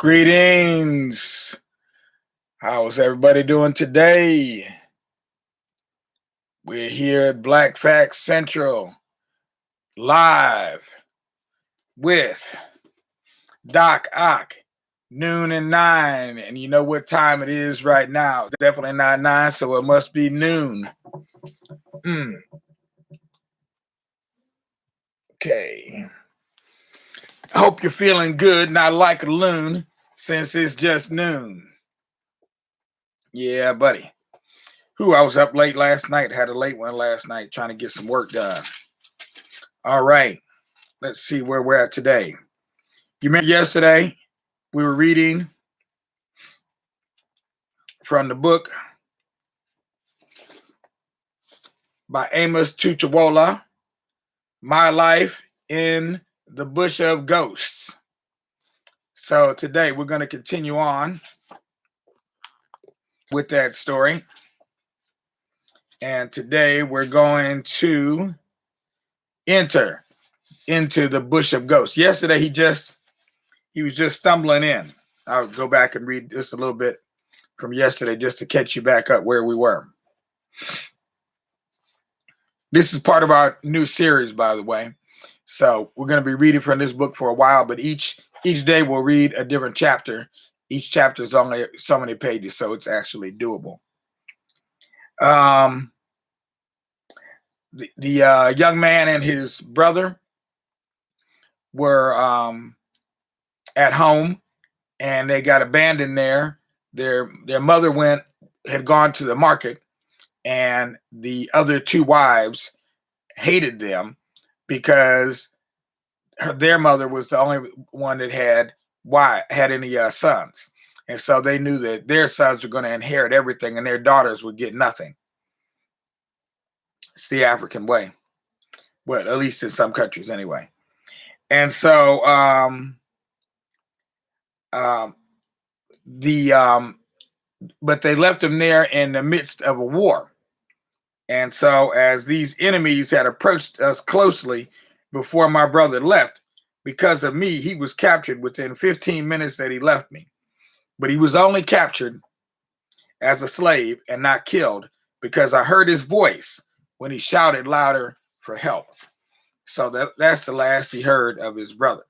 Greetings. How's everybody doing today? We're here at Black Facts Central live with Doc Ock, noon and 9. And you know what time it is right now. It's definitely not 9, so it must be noon. Okay. I hope you're feeling good, not like a loon, since it's just noon. Yeah, buddy. I was up late last night, had a late one last night trying to get some work done. All right, let's see where we're at today. You remember yesterday we were reading from the book by Amos Tutuola, My Life in the Bush of Ghosts. So today we're going to continue on with that story. And today we're going to enter into the bush of ghosts. Yesterday he was just stumbling in. I'll go back and read just a little bit from yesterday just to catch you back up where we were. This is part of our new series, by the way. So we're going to be reading from this book for a while, but each day we'll read a different chapter. Each chapter is only so many pages, so it's actually doable. The young man and his brother were at home, and they got abandoned there. Their mother had gone to the market, and the other two wives hated them because their mother was the only one that had any sons, and so they knew that their sons were going to inherit everything, and their daughters would get nothing. It's the African way, well, at least in some countries, anyway. And so, but they left them there in the midst of a war. And so, as these enemies had approached us closely before my brother left, because of me, he was captured within 15 minutes that he left me. But he was only captured as a slave and not killed, because I heard his voice when he shouted louder for help. So that's the last he heard of his brother.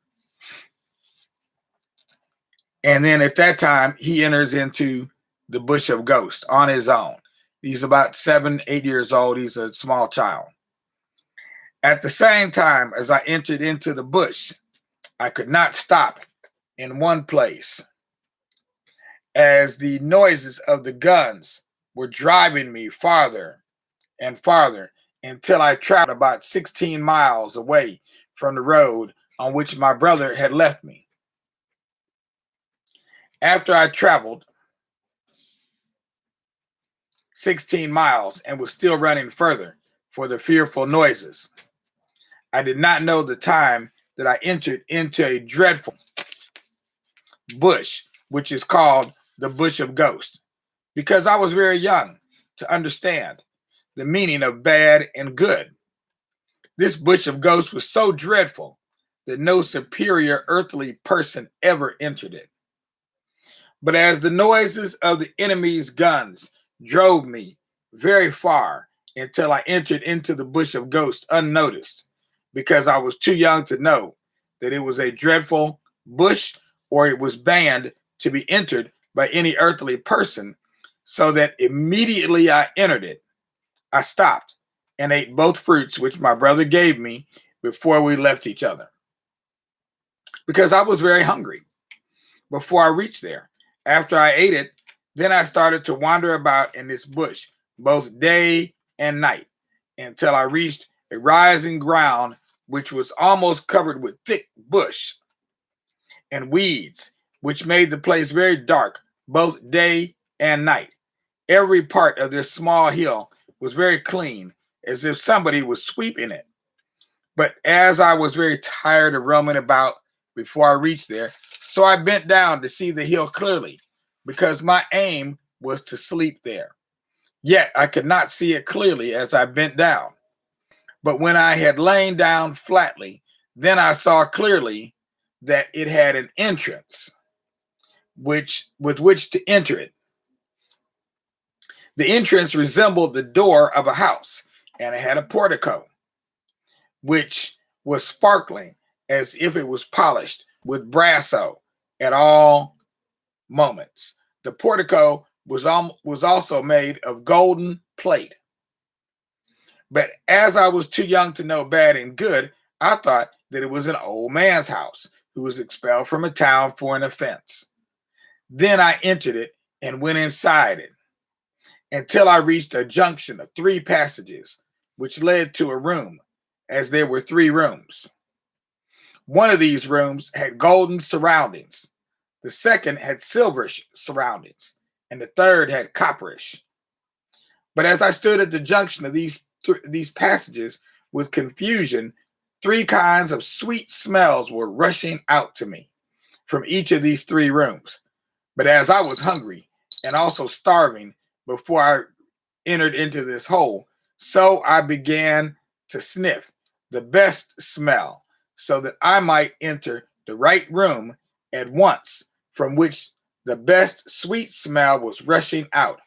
And then at that time, he enters into the bush of ghosts on his own. He's about 7, 8 years old. He's a small child. At the same time as I entered into the bush, I could not stop in one place, as the noises of the guns were driving me farther and farther until I traveled about 16 miles away from the road on which my brother had left me. After I traveled 16 miles and was still running further for the fearful noises, I did not know the time that I entered into a dreadful bush, which is called the bush of ghosts, because I was very young to understand the meaning of bad and good. This bush of ghosts was so dreadful that no superior earthly person ever entered it. But as the noises of the enemy's guns drove me very far until I entered into the bush of ghosts unnoticed, because I was too young to know that it was a dreadful bush or it was banned to be entered by any earthly person, so that immediately I entered it, I stopped and ate both fruits which my brother gave me before we left each other, because I was very hungry before I reached there. After I ate it, then I started to wander about in this bush, both day and night, until I reached a rising ground which was almost covered with thick bush and weeds, which made the place very dark, both day and night. Every part of this small hill was very clean, as if somebody was sweeping it. But as I was very tired of roaming about before I reached there, so I bent down to see the hill clearly, because my aim was to sleep there. Yet I could not see it clearly as I bent down. But when I had lain down flatly, then I saw clearly that it had an entrance. with which to enter it. The entrance resembled the door of a house, and it had a portico, which was sparkling as if it was polished with brasso at all moments. The portico was also made of golden plate. But as I was too young to know bad and good, I thought that it was an old man's house who was expelled from a town for an offense. Then I entered it and went inside it until I reached a junction of 3 passages, which led to a room, as there were 3 rooms. One of these rooms had golden surroundings, the second had silverish surroundings, and the third had copperish. But as I stood at the junction of these passages with confusion, 3 kinds of sweet smells were rushing out to me from each of these 3 rooms. But as I was hungry and also starving before I entered into this hole, so I began to sniff the best smell so that I might enter the right room at once, from which the best sweet smell was rushing out.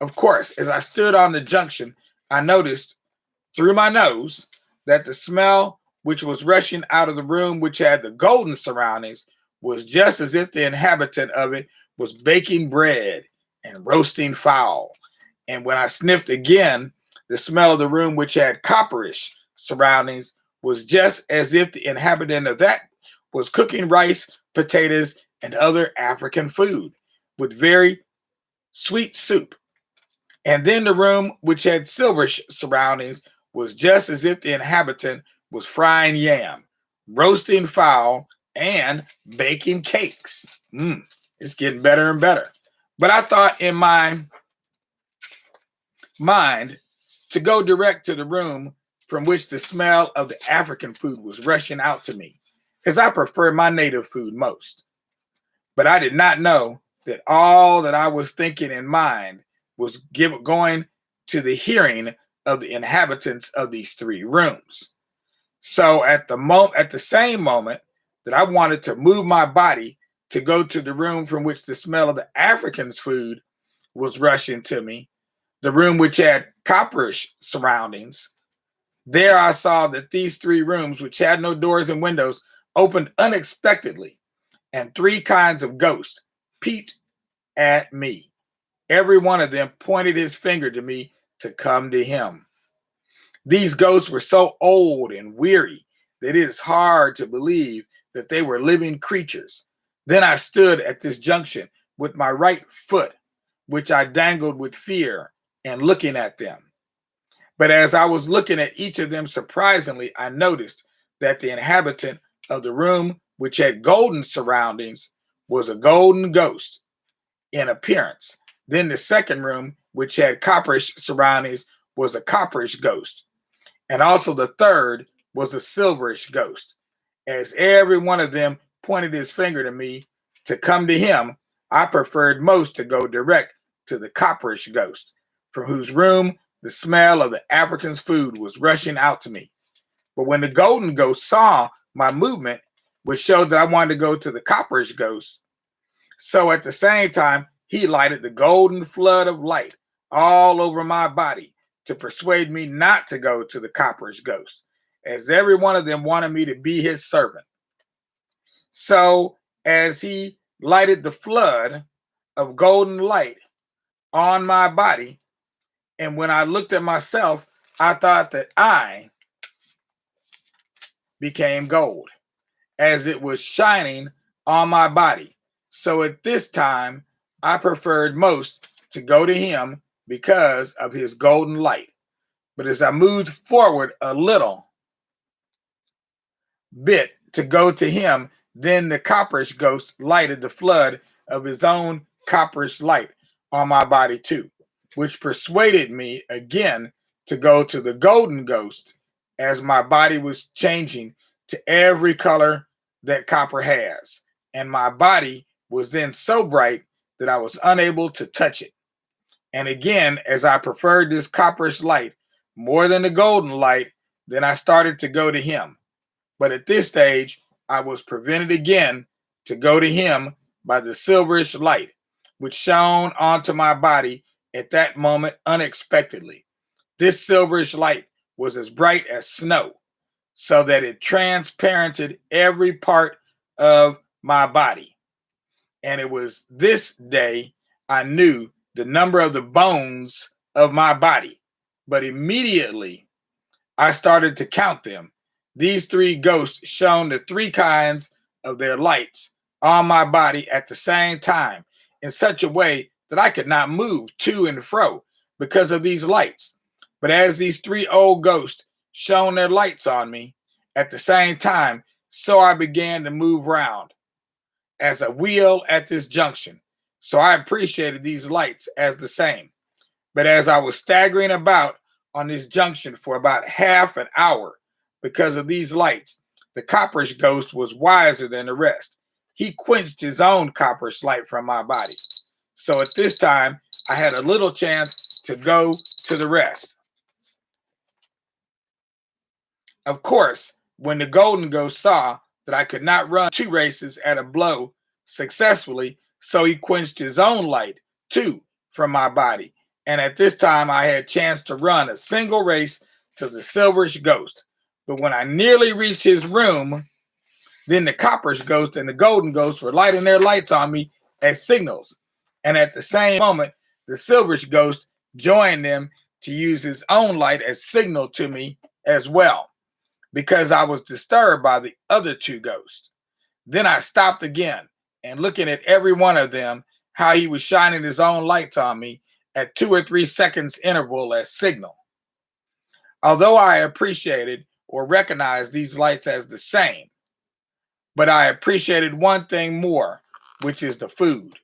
Of course, as I stood on the junction, I noticed through my nose that the smell which was rushing out of the room which had the golden surroundings was just as if the inhabitant of it was baking bread and roasting fowl. And when I sniffed again, the smell of the room which had copperish surroundings was just as if the inhabitant of that was cooking rice, potatoes, and other African food with very sweet soup. And then the room which had silverish surroundings was just as if the inhabitant was frying yam, roasting fowl, and baking cakes. It's getting better and better. But I thought in my mind to go direct to the room from which the smell of the African food was rushing out to me, because I prefer my native food most. But I did not know that all that I was thinking in mind was going to the hearing of the inhabitants of these 3 rooms. So at the same moment that I wanted to move my body to go to the room from which the smell of the Africans' food was rushing to me, the room which had copperish surroundings, there I saw that these 3 rooms, which had no doors and windows, opened unexpectedly, and 3 kinds of ghosts peeped at me. Every one of them pointed his finger to me to come to him. These ghosts were so old and weary that it is hard to believe that they were living creatures. Then I stood at this junction with my right foot, which I dangled with fear, and looking at them. But as I was looking at each of them, surprisingly, I noticed that the inhabitant of the room which had golden surroundings was a golden ghost in appearance. Then the second room, which had copperish surroundings, was a copperish ghost. And also the third was a silverish ghost. As every one of them pointed his finger to me to come to him, I preferred most to go direct to the copperish ghost, from whose room the smell of the African's food was rushing out to me. But when the golden ghost saw my movement, which showed that I wanted to go to the copperish ghost, so at the same time, he lighted the golden flood of light all over my body to persuade me not to go to the copperish ghost, as every one of them wanted me to be his servant. So as he lighted the flood of golden light on my body, and when I looked at myself, I thought that I became gold as it was shining on my body. So at this time, I preferred most to go to him because of his golden light. But as I moved forward a little bit to go to him, then the copperish ghost lighted the flood of his own copperish light on my body too, which persuaded me again to go to the golden ghost, as my body was changing to every color that copper has. And my body was then so bright that I was unable to touch it. And again, as I preferred this copperish light more than the golden light, then I started to go to him. But at this stage, I was prevented again to go to him by the silverish light, which shone onto my body at that moment unexpectedly. This silverish light was as bright as snow, so that it transparented every part of my body. And it was this day I knew the number of the bones of my body. But immediately I started to count them. These three ghosts shone the three kinds of their lights on my body at the same time in such a way that I could not move to and fro because of these lights. But as these three old ghosts shone their lights on me at the same time, so I began to move round as a wheel at this junction. So I appreciated these lights as the same. But as I was staggering about on this junction for about half an hour because of these lights, the copperish ghost was wiser than the rest. He quenched his own copperish light from my body. So at this time, I had a little chance to go to the rest. Of course, when the golden ghost saw that I could not run 2 races at a blow successfully, so he quenched his own light too from my body. And at this time, I had a chance to run a single race to the silverish ghost. But when I nearly reached his room, then the copperish ghost and the golden ghost were lighting their lights on me as signals. And at the same moment, the silverish ghost joined them to use his own light as signal to me as well, because I was disturbed by the other 2 ghosts. Then I stopped again and looking at every one of them, how he was shining his own lights on me at 2 or 3 seconds interval as signal. Although I appreciated or recognized these lights as the same, but I appreciated one thing more, which is the food.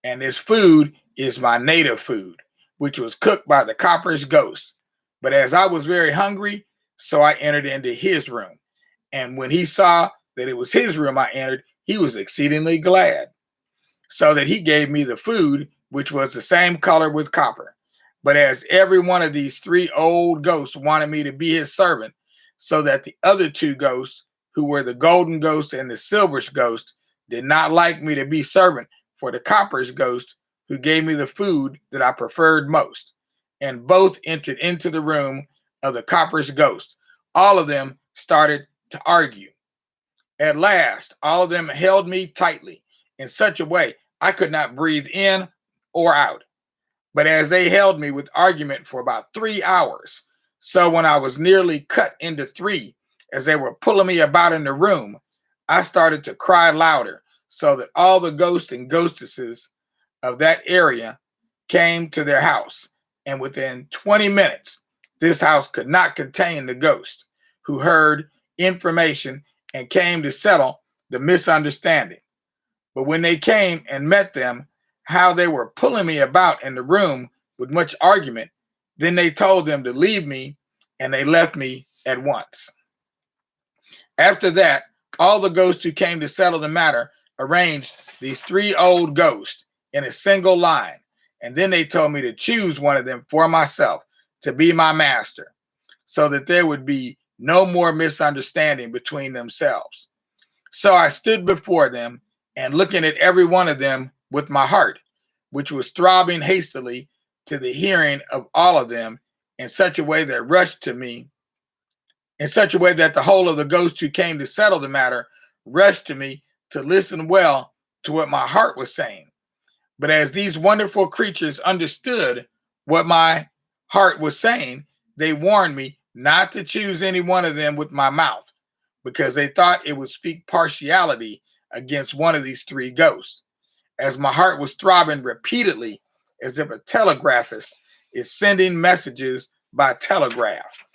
And this food is my native food, which was cooked by the copperish ghost. But as I was very hungry, so I entered into his room. And when he saw that it was his room I entered, he was exceedingly glad, so that he gave me the food, which was the same color with copper. But as every one of these 3 old ghosts wanted me to be his servant, so that the other 2 ghosts, who were the golden ghost and the silverish ghost, did not like me to be servant for the copperish ghost, who gave me the food that I preferred most. And both entered into the room of the copperish ghost. All of them started to argue. At last, all of them held me tightly in such a way I could not breathe in or out. But as they held me with argument for about 3 hours, so when I was nearly cut into 3, as they were pulling me about in the room, I started to cry louder, so that all the ghosts and ghostesses of that area came to their house. And within 20 minutes, this house could not contain the ghost, who heard information and came to settle the misunderstanding. But when they came and met them, how they were pulling me about in the room with much argument, then they told them to leave me, and they left me at once. After that, all the ghosts who came to settle the matter arranged these 3 old ghosts in a single line, and then they told me to choose one of them for myself to be my master, so that there would be no more misunderstanding between themselves. So I stood before them, and looking at every one of them with my heart, which was throbbing hastily to the hearing of all of them, in such a way that rushed to me, in such a way that the whole of the ghosts who came to settle the matter rushed to me to listen well to what my heart was saying. But as these wonderful creatures understood what my heart was saying, they warned me not to choose any one of them with my mouth, because they thought it would speak partiality against one of these 3 ghosts, as my heart was throbbing repeatedly as if a telegraphist is sending messages by telegraph.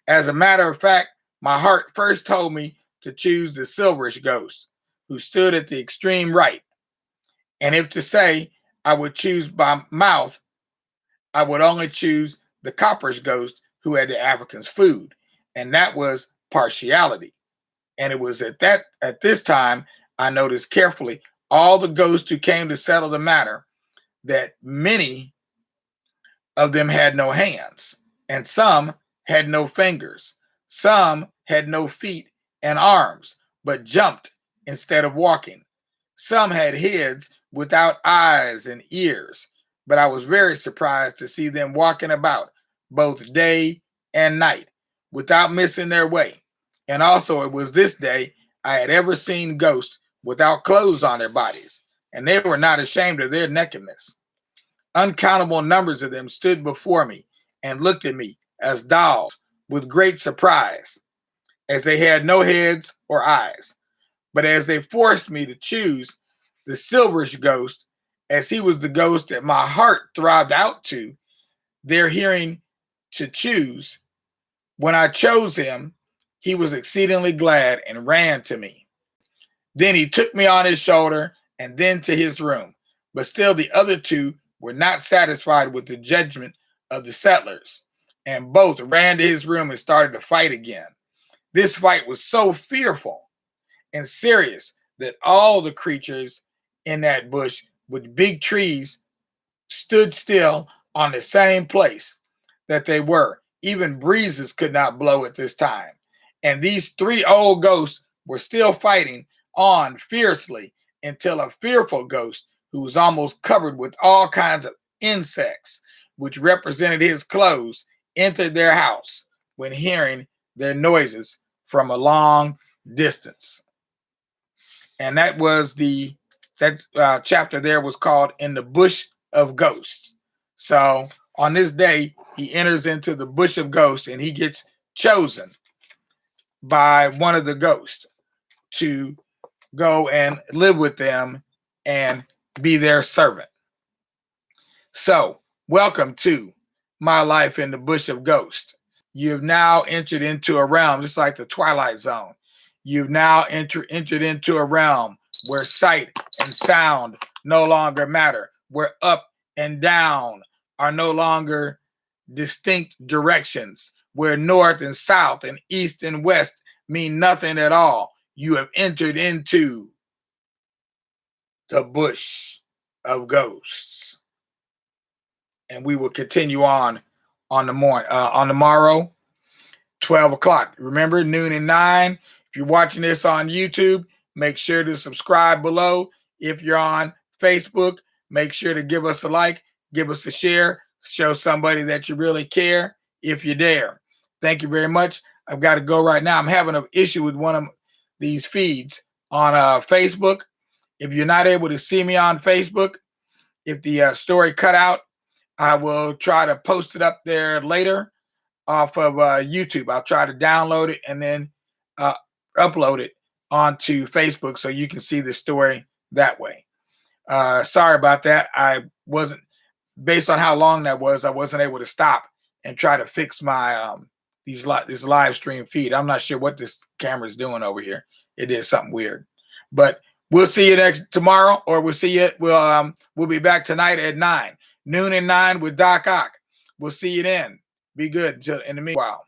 As a matter of fact, my heart first told me to choose the silverish ghost, who stood at the extreme right. And if to say I would choose by mouth, I would only choose the copperish ghost who had the African's food, and that was partiality. And it was at this time I noticed carefully all the ghosts who came to settle the matter, that many of them had no hands, and some had no fingers, some had no feet and arms, but jumped instead of walking. Some had heads without eyes and ears, but I was very surprised to see them walking about both day and night without missing their way. And also, it was this day I had ever seen ghosts without clothes on their bodies, and they were not ashamed of their nakedness. Uncountable numbers of them stood before me and looked at me as dolls with great surprise, as they had no heads or eyes. But as they forced me to choose the silverish ghost, as he was the ghost that my heart throbbed out to, their hearing to choose, when I chose him, he was exceedingly glad and ran to me. Then he took me on his shoulder and then to his room. But still the other two were not satisfied with the judgment of the settlers, and both ran to his room and started to fight again. This fight was so fearful and serious that all the creatures in that bush with big trees stood still on the same place that they were. Even breezes could not blow at this time. And these three old ghosts were still fighting on fiercely until a fearful ghost who was almost covered with all kinds of insects, which represented his clothes, entered their house when hearing their noises from a long distance. And that was that chapter there was called In the Bush of Ghosts. So on this day, he enters into the bush of ghosts and he gets chosen by one of the ghosts to go and live with them and be their servant. So, welcome to my life in the bush of ghosts. You've now entered into a realm, just like the Twilight Zone. You've now entered into a realm where sight and sound no longer matter, where up and down are no longer distinct directions, where north and south and east and west mean nothing at all. You have entered into the bush of ghosts. And we will continue on the morrow, 12 o'clock. Remember, noon and 9. If you're watching this on YouTube, make sure to subscribe below. If you're on Facebook, make sure to give us a like, give us a share, show somebody that you really care if you dare. Thank you very much. I've got to go right now. I'm having an issue with one of these feeds on Facebook. If you're not able to see me on Facebook, if the story cut out, I will try to post it up there later off of YouTube. I'll try to download it and then upload it onto Facebook so you can see the story that way. Sorry about that. I wasn't, based on how long that was, I wasn't able to stop and try to fix my this live stream feed. I'm not sure what this camera is doing over here. It did something weird. But we'll see you tomorrow, or we'll see you. We'll be back tonight at 9, noon and 9 with Doc Ock. We'll see you then. Be good in the meanwhile.